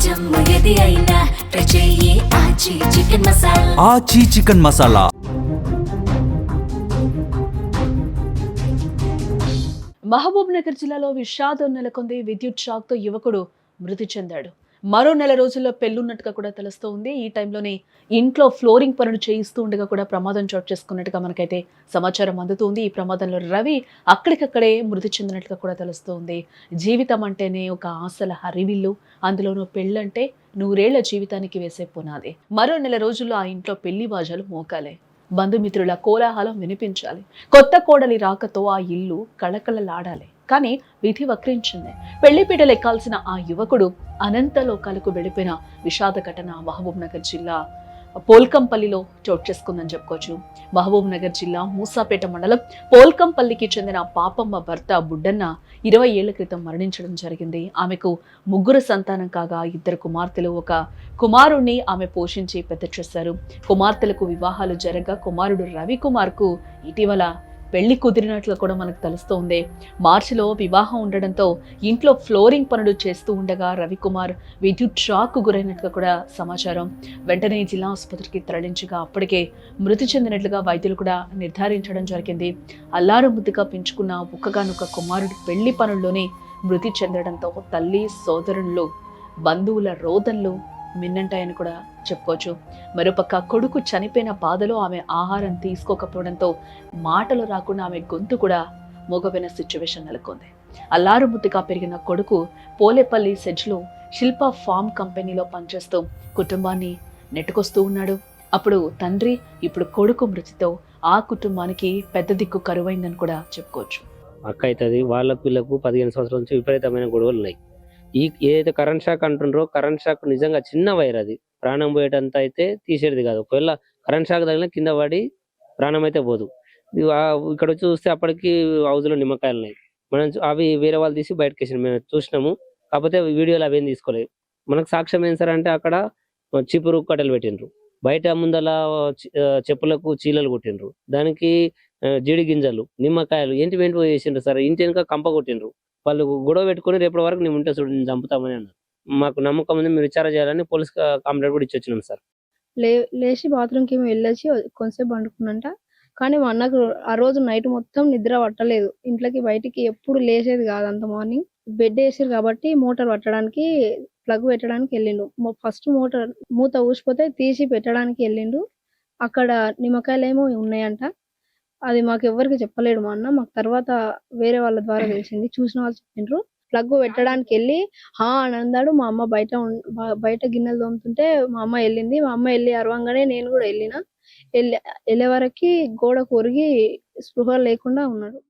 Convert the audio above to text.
జమ్ము ఏది అయినా ట్రై చెయ్యి ఆచి చికెన్ మసాలా. ఆచి చికెన్ మసాలా. మహబూబ్ నగర్ జిల్లాలో విషాదం నెలకొంది. విద్యుత్ షాక్ తో యువకుడు మృతి చెందాడు. మరో నెల రోజుల్లో పెళ్లున్నట్టుగా కూడా తెలుస్తోంది. ఈ టైంలోనే ఇంట్లో ఫ్లోరింగ్ పనులు చేయిస్తూ ఉండగా కూడా ప్రమాదం చోటు చేసుకున్నట్టుగా మనకైతే సమాచారం అందుతుంది. ఈ ప్రమాదంలో రవి అక్కడికక్కడే మృతి చెందినట్లుగా కూడా తెలుస్తోంది. జీవితం అంటేనే ఒక ఆశల హరివిల్లు, అందులోనూ పెళ్ళంటే 100 ఏళ్ల జీవితానికి వేసే పునాది. మరో నెల రోజుల్లో ఆ ఇంట్లో పెళ్లి బాజాలు మోకాలే. బంధుమిత్రుల కోలాహలం వినిపించాలి. కొత్త కోడలి రాకతో ఆ ఇల్లు కళకళలాడాలి. కానీ విధి వక్రించింది. పెళ్లిపీటలు ఎక్కాల్సిన ఆ యువకుడు అనంత లోకాలకు వెళ్ళిపోయిన విషాద ఘటన మహబూబ్ నగర్ జిల్లా పోల్కంపల్లిలో చోటు చేసుకుందని చెప్పుకోవచ్చు. మహబూబ్ నగర్ జిల్లా మూసాపేట మండలం పోల్కంపల్లికి చెందిన పాపమ్మ భర్త బుడ్డన్న 20 ఏళ్ల క్రితం మరణించడం జరిగింది. ఆమెకు 3 సంతానం కాగా 2 కుమార్తెలు, 1 కుమారుణ్ణి ఆమె పోషించి పెద్ద చేశారు. కుమార్తెలకు వివాహాలు జరగగా కుమారుడు రవికుమార్ కు ఇటీవల పెళ్లి కుదిరినట్లు కూడా మనకు తెలుస్తోంది. మార్చిలో వివాహం ఉండడంతో ఇంట్లో ఫ్లోరింగ్ పనులు చేస్తూ ఉండగా రవికుమార్ విద్యుత్ షాక్ గురైనట్లుగా కూడా సమాచారం. వెంటనే జిల్లా ఆసుపత్రికి తరలించగా అప్పటికే మృతి చెందినట్లుగా వైద్యులు కూడా నిర్ధారించడం జరిగింది. అల్లారు ముద్దుగా పెంచుకున్న ఒక్కగానొక్క కుమారుడు పెళ్లి పనుల్లోనే మృతి చెందడంతో తల్లి, సోదరులు, బంధువుల రోదనలు మిన్నంటాయని కూడా చెప్పుకోవచ్చు. మరోపక్క కొడుకు చనిపోయిన బాధలో ఆమె ఆహారం తీసుకోకపోవడంతో మాటలు రాకుండా ఆమె గొంతు కూడా మోగపోయిన సిచ్యువేషన్ నెలకొంది. అల్లారు ముద్దుగా పెరిగిన కొడుకు పోలేపల్లి సెజ్లో శిల్ప ఫార్మ్ కంపెనీలో పనిచేస్తూ కుటుంబాన్ని నెట్టుకొస్తూ ఉన్నాడు. అప్పుడు తండ్రి, ఇప్పుడు కొడుకు మృతితో ఆ కుటుంబానికి పెద్ద దిక్కు కరువైందని కూడా చెప్పుకోవచ్చు. అక్క అవుతుంది వాళ్ళకు వీళ్ళకు 15 సంవత్సరాల నుంచి విపరీతమైన గొడవలు ఉన్నాయి. ఏదైతే కరెంట్ షాక్ అంటుండ్రో, కరెంట్ షాక్ నిజంగా చిన్న వైర్, అది ప్రాణం పోయేటంత అయితే తీసేది కాదు. ఒకవేళ కరెంట్ షాక్ తగిలిన కింద పడి ప్రాణం అయితే పోదు. ఇక్కడ వచ్చి చూస్తే అప్పటికి హౌస్ లో నిమ్మకాయలు ఉన్నాయి. మనం అవి వేరే వాళ్ళు తీసి బయటకు వేసి మేము చూసినాము. కాకపోతే వీడియోలు అవేం తీసుకోలేదు. మనకు సాక్ష్యం ఏం సార్ అంటే అక్కడ చీపురు కట్టెలు పెట్టిండ్రు, బయట ముందల చెప్పులకు చీలలు కొట్టిండ్రు, దానికి జీడి గింజలు, నిమ్మకాయలు ఏంటి చేసిండ్రు సార్. ఇంటి వెనుక కంప కొట్టిండ్రు. వాళ్ళు గొడవ పెట్టుకుని రేపటి వరకు నేను ఉంటే చూడు నేను చంపుతామని అన్నారు. మాకు నమ్మకం ఉంది, మీరు విచారణ చేయాలని పోలీస్ కంప్లైంట్ కూడా ఇచ్చి వచ్చినాం సార్. లేచి బాత్రూమ్కి వెళ్ళొచ్చి కొంతసేపు పండుకున్నంట. కానీ మా అన్నకు ఆ రోజు నైట్ మొత్తం నిద్ర పట్టలేదు. ఇంట్లోకి బయటికి ఎప్పుడు లేచేది కాదు. అంత మార్నింగ్ బెడ్ వేసారు కాబట్టి మోటార్ పట్టడానికి ప్లగ్ పెట్టడానికి వెళ్ళిండు. ఫస్ట్ మోటార్ మూత ఊసిపోతే తీసి పెట్టడానికి వెళ్ళిండు. అక్కడ నిమ్మకాయలు ఏమో ఉన్నాయంట. అది మాకు ఎవరికి చెప్పలేడు మా అన్న. మాకు తర్వాత వేరే వాళ్ళ ద్వారా తెలిసింది, చూసిన వాళ్ళు చెప్పిండ్రు. ప్లగ్ పెట్టడానికి వెళ్ళి అని అన్నాడు. మా అమ్మ బయట గిన్నెలు తోముతుంటే మా అమ్మ వెళ్ళింది. మా అమ్మ వెళ్ళి అరవంగానే నేను కూడా వెళ్ళే వరకు గోడ కొరిగి స్పృహ లేకుండా ఉన్నాడు.